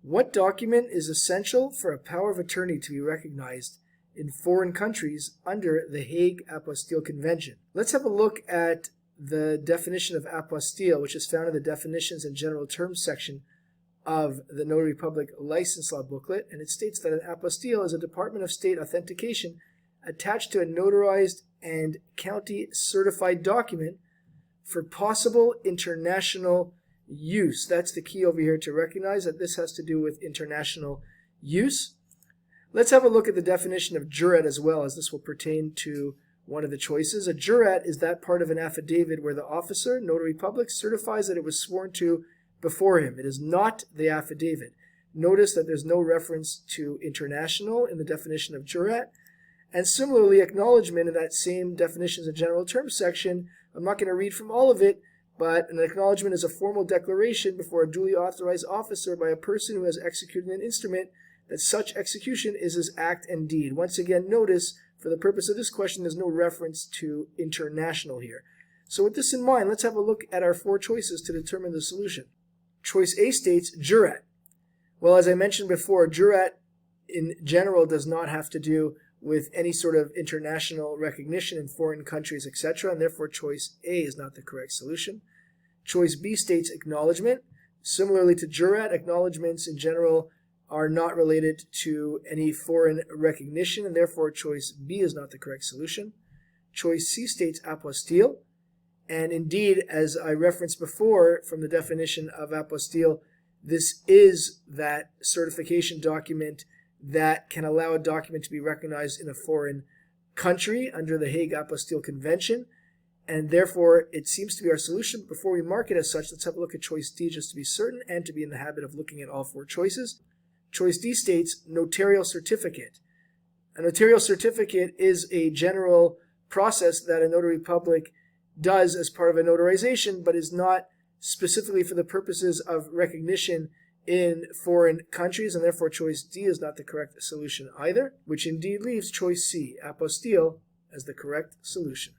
What document is essential for a power of attorney to be recognized in foreign countries under the Hague Apostille Convention? Let's have a look at the definition of apostille, which is found in the Definitions and General Terms section of the Notary Public License Law booklet, and it states that an apostille is a Department of State authentication attached to a notarized and county certified document for possible international use. That's the key over here to recognize that this has to do with international use. Let's have a look at the definition of jurat as well, as this will pertain to one of the choices. A jurat is that part of an affidavit where the officer, notary public, certifies that it was sworn to before him. It is not the affidavit. Notice that there's no reference to international in the definition of jurat. And similarly, acknowledgement in that same Definitions and General Terms section, I'm not going to read from all of it, but an acknowledgement is a formal declaration before a duly authorized officer by a person who has executed an instrument that such execution is his act and deed. Once again, notice, for the purpose of this question, there's no reference to international here. So with this in mind, let's have a look at our four choices to determine the solution. Choice A states jurat. Well, as I mentioned before, jurat in general does not have to do with any sort of international recognition in foreign countries, etc., and therefore choice A is not the correct solution. Choice B states acknowledgement. Similarly to jurat, acknowledgements in general are not related to any foreign recognition, and therefore choice B is not the correct solution. Choice C states apostille, and indeed, as I referenced before from the definition of apostille, this is that certification document that can allow a document to be recognized in a foreign country under the Hague Apostille Convention, and therefore it seems to be our solution. Before we mark it as such, let's have a look at choice D just to be certain and to be in the habit of looking at all four choices. Choice D states notarial certificate. A notarial certificate is a general process that a notary public does as part of a notarization, but is not specifically for the purposes of recognition in foreign countries, and therefore choice D is not the correct solution either, which indeed leaves choice C, apostille, as the correct solution.